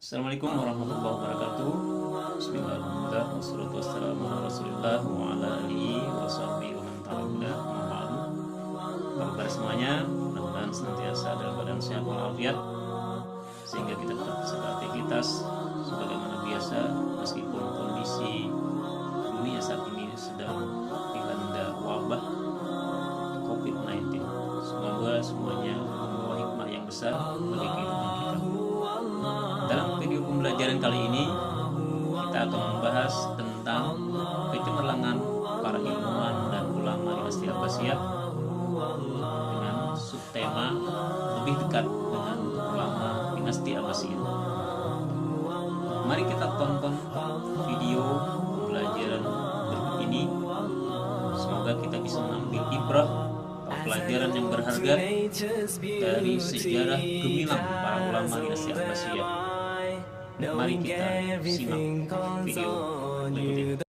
Assalamualaikum warahmatullahi wabarakatuh. Bismillahirrahmanirrahim. Wassalatu wassalamu ala Rasulillah wa ala alihi wa sahbihi wa man tabi'ahu. Apa kabar semuanya? Mudah-mudahan senantiasa dalam badan sehat walafiat sehingga kita tetap bisa beraktivitas sebagaimana biasa meskipun kondisi dunia saat ini sedang dilanda wabah COVID-19. Semoga semuanya membawa hikmah yang besar bagi kehidupan kita. Dalam video pembelajaran kali ini kita akan membahas tentang kecemerlangan para ilmuwan dan ulama dinasti Abbasiyah dengan subtema lebih dekat dengan ulama dinasti Abbasiyah. Mari kita tonton video pembelajaran berikut ini. Semoga kita bisa mengambil ibrah pelajaran yang berharga dari sejarah gemilang para ulama dinasti Abbasiyah. Mari kita simak video berikut ini.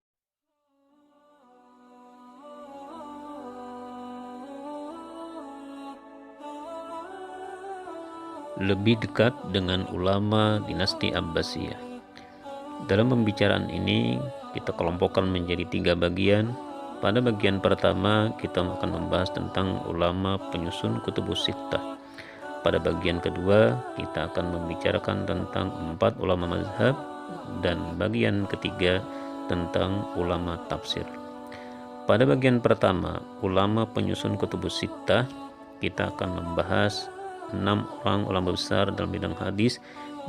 Lebih dekat dengan ulama dinasti Abbasiyah. Dalam pembicaraan ini kita kelompokkan menjadi 3 bagian. Pada bagian pertama kita akan membahas tentang ulama penyusun Kutubus Sittah. Pada bagian kedua kita akan membicarakan tentang 4 ulama mazhab, dan bagian ketiga tentang ulama tafsir. Pada bagian pertama, ulama penyusun Kutubus Sittah, kita akan membahas 6 orang ulama besar dalam bidang hadis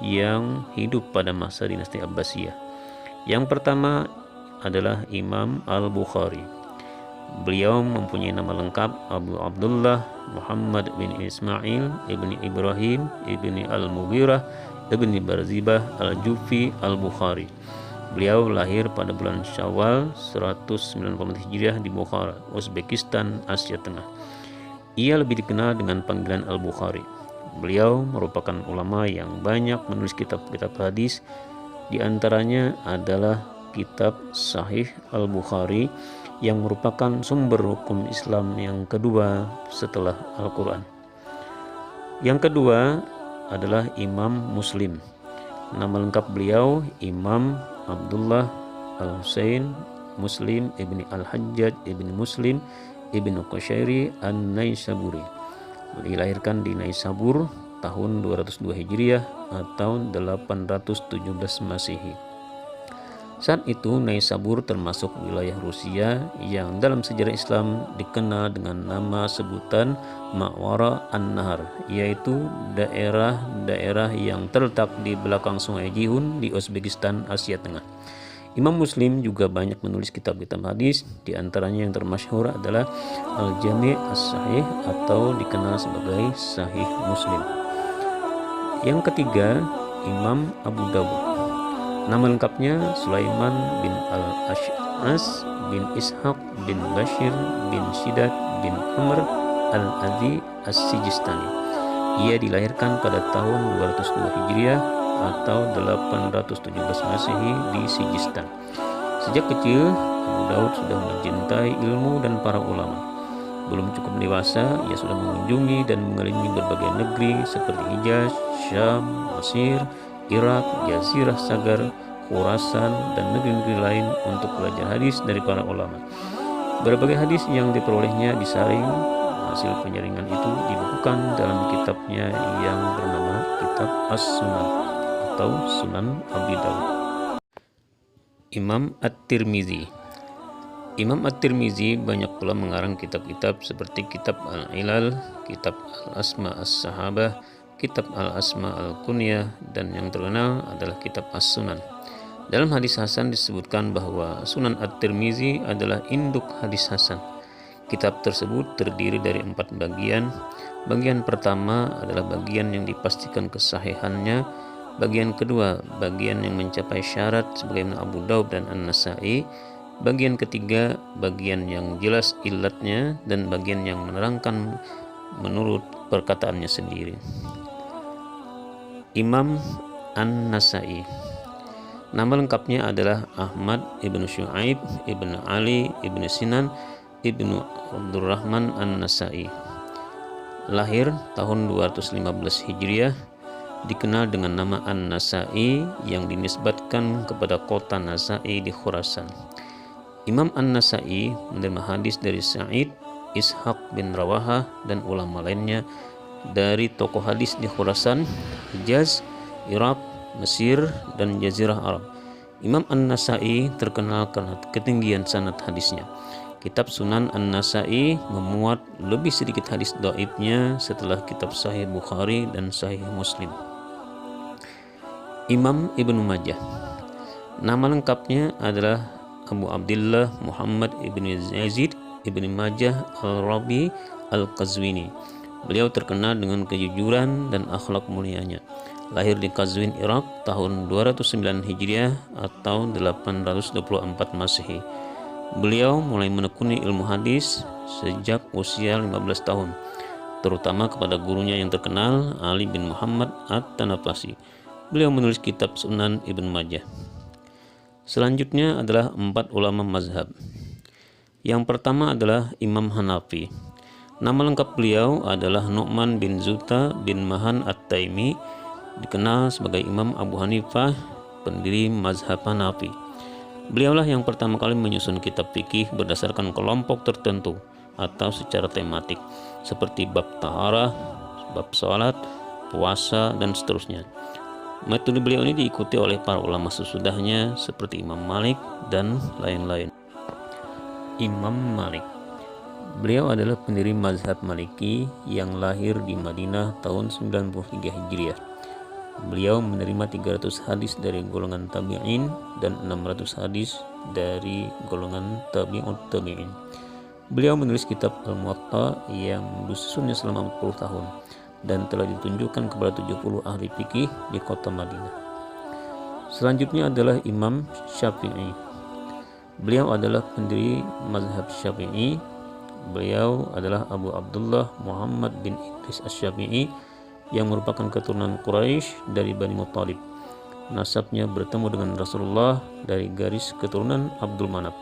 yang hidup pada masa dinasti Abbasiyah. Yang pertama adalah Imam Al-Bukhari. Beliau mempunyai nama lengkap Abu Abdullah Muhammad bin Ismail ibni Ibrahim ibni Al-Mughirah ibni Barzibah Al-Jufi Al-Bukhari. Beliau lahir pada bulan Syawal 194 Hijriah di Bukhara, Uzbekistan, Asia Tengah. Ia lebih dikenal dengan panggilan Al-Bukhari. Beliau merupakan ulama yang banyak menulis kitab-kitab hadis. Di antaranya adalah kitab Sahih Al-Bukhari yang merupakan sumber hukum Islam yang kedua setelah Al-Quran. Yang kedua adalah Imam Muslim. Nama lengkap beliau Imam Abdullah Al-Husain Muslim ibni Al-Hajjaj ibni Muslim ibni Qushairi An-Naisaburi. Dilahirkan di Naisabur tahun 202 Hijriah atau 817 Masehi. Saat itu Naisabur termasuk wilayah Rusia yang dalam sejarah Islam dikenal dengan nama sebutan Ma'wara An-Nahar, yaitu daerah-daerah yang terletak di belakang Sungai Jihun di Uzbekistan, Asia Tengah. Imam Muslim juga banyak menulis kitab-kitab hadis, di antaranya yang termasyhur adalah Al-Jami' As-Sahih atau dikenal sebagai Sahih Muslim. Yang ketiga, Imam Abu Dawud. Nama lengkapnya Sulaiman bin Al-Ash'as bin Ishaq bin Bashir bin Shidat bin Amr Al-Adhi As-Sijistani. Ia dilahirkan pada tahun 202 Hijriah atau 817 Masehi di Sijistan. Sejak kecil, Abu Daud sudah mencintai ilmu dan para ulama. Belum cukup dewasa, ia sudah mengunjungi dan mengelilingi berbagai negeri seperti Hijaz, Syam, Mesir, Irak, Jazirah Sagar, Khurasan, dan negeri-negeri lain untuk belajar hadis dari para ulama. Berbagai hadis yang diperolehnya disaring. Hasil penyaringan itu dibukukan dalam kitabnya yang bernama Kitab As-Sunan atau Sunan Abi Dawud. Imam At-Tirmizi. Imam At-Tirmizi banyak pula mengarang kitab-kitab seperti Kitab Al-Ilal, Kitab Al-Asma As-Sahabah, Kitab Al-Asma Al-Kunyah, dan yang terkenal adalah Kitab As-Sunan. Dalam hadis Hasan disebutkan bahwa Sunan At-Tirmizi adalah induk hadis Hasan. Kitab tersebut terdiri dari 4 bagian. Bagian pertama adalah bagian yang dipastikan kesahihannya. Bagian kedua, bagian yang mencapai syarat sebagaimana Abu Daud dan An-Nasai. Bagian ketiga, bagian yang jelas illatnya, dan bagian yang menerangkan menurut perkataannya sendiri. Imam An-Nasai. Nama lengkapnya adalah Ahmad ibnu Syu'aib ibnu Ali ibnu Sinan ibnu Abdurrahman An-Nasai. Lahir tahun 215 Hijriah dikenal dengan nama An-Nasa'i yang dinisbatkan kepada kota Nasa'i di Khurasan. Imam An-Nasa'i menerima hadis dari Sa'id, Ishaq bin Rawahah dan ulama lainnya dari tokoh hadis di Khurasan, Hijaz, Irak, Mesir, dan Jazirah Arab. Imam An-Nasa'i terkenal karena ketinggian sanad hadisnya. Kitab Sunan An-Nasa'i memuat lebih sedikit hadis dhaifnya setelah kitab Sahih Bukhari dan Sahih Muslim. Imam Ibnu Majah. Nama lengkapnya adalah Abu Abdullah Muhammad ibn Yazid ibn Majah al-Rabi al-Qazwini. Beliau terkenal dengan kejujuran dan akhlak mulianya. Lahir di Qazwin, Irak tahun 209 Hijriah atau 824 Masehi. Beliau mulai menekuni ilmu hadis sejak usia 15 tahun, terutama kepada gurunya yang terkenal Ali bin Muhammad At-Tanafasi. Beliau menulis kitab Sunan Ibn Majah. Selanjutnya adalah 4 ulama mazhab. Yang pertama adalah Imam Hanafi. Nama lengkap beliau adalah Nu'man bin Zuta bin Mahan At-Taimi, dikenal sebagai Imam Abu Hanifah, pendiri mazhab Hanafi. Beliaulah yang pertama kali menyusun kitab fikih berdasarkan kelompok tertentu atau secara tematik, seperti bab taharah, bab salat, puasa, dan seterusnya. Metode beliau ini diikuti oleh para ulama sesudahnya seperti Imam Malik dan lain-lain. Imam Malik. Beliau adalah pendiri mazhab Maliki yang lahir di Madinah tahun 93 Hijriah. Beliau menerima 300 hadis dari golongan tabi'in dan 600 hadis dari golongan tabi'ut tabi'in. Beliau menulis kitab Al-Muwatta yang disusunnya selama 40 tahun dan telah ditunjukkan kepada 70 ahli fikih di kota Madinah. Selanjutnya adalah Imam Syafi'i. Beliau adalah pendiri mazhab Syafi'i. Beliau adalah Abu Abdullah Muhammad bin Idris Asy-Syafi'i yang merupakan keturunan Quraisy dari Bani Muttalib. Nasabnya bertemu dengan Rasulullah dari garis keturunan Abdul Manaf.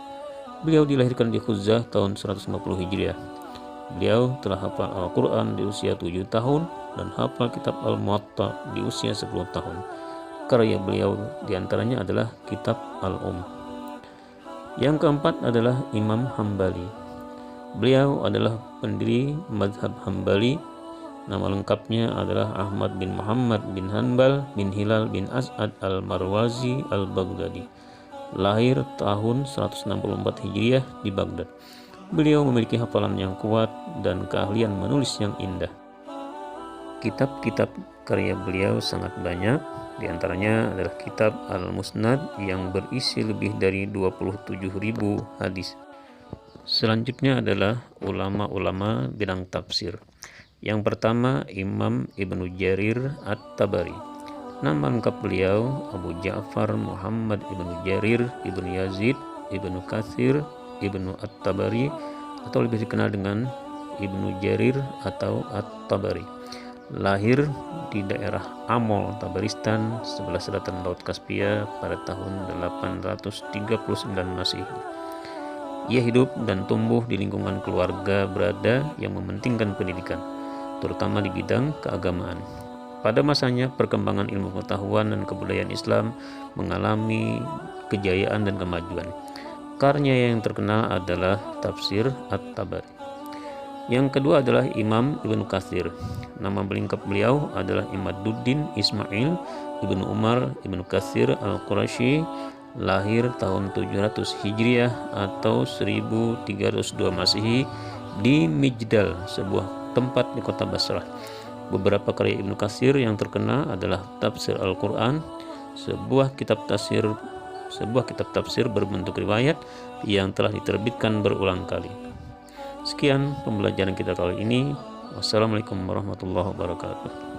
Beliau dilahirkan di Khuzah tahun 150 Hijriah. Beliau telah hafal Al-Quran di usia 7 tahun dan hafal kitab Al-Muwatta di usia 10 tahun. Karya beliau diantaranya adalah kitab Al-Um. Yang keempat adalah Imam Hambali. Beliau adalah pendiri mazhab Hambali. Nama lengkapnya adalah Ahmad bin Muhammad bin Hanbal bin Hilal bin As'ad al-Marwazi al-Baghdadi. Lahir tahun 164 Hijriah di Baghdad. Beliau memiliki hafalan yang kuat dan keahlian menulis yang indah. Kitab-kitab karya beliau sangat banyak. Di antaranya adalah kitab Al-Musnad yang berisi lebih dari 27.000 hadis. Selanjutnya adalah ulama-ulama bidang tafsir. Yang pertama, Imam Ibnu Jarir At-Tabari. Nama lengkap beliau Abu Ja'far Muhammad Ibnu Jarir Ibnu Yazid Ibnu Katsir Ibnu At-Tabari, atau lebih dikenal dengan Ibnu Jarir atau At-Tabari. Lahir di daerah Amol, Tabaristan, sebelah selatan Laut Kaspia pada tahun 839 Masehi. Ia hidup dan tumbuh di lingkungan keluarga berada yang mementingkan pendidikan, terutama di bidang keagamaan. Pada masanya, perkembangan ilmu pengetahuan dan kebudayaan Islam mengalami kejayaan dan kemajuan. Karya yang terkenal adalah Tafsir At-Tabari. Yang kedua adalah Imam Ibnu Katsir. Nama lengkap beliau adalah Imaduddin Ismail Ibnu Umar Ibnu Katsir Al-Qurashi. Lahir tahun 700 Hijriah atau 1302 Masehi di Mijdal, sebuah tempat di kota Basrah. Beberapa karya Ibnu Katsir yang terkenal adalah Tafsir Al-Quran, sebuah kitab tafsir berbentuk riwayat yang telah diterbitkan berulang kali. Sekian pembelajaran kita kali ini. Wassalamualaikum warahmatullahi wabarakatuh.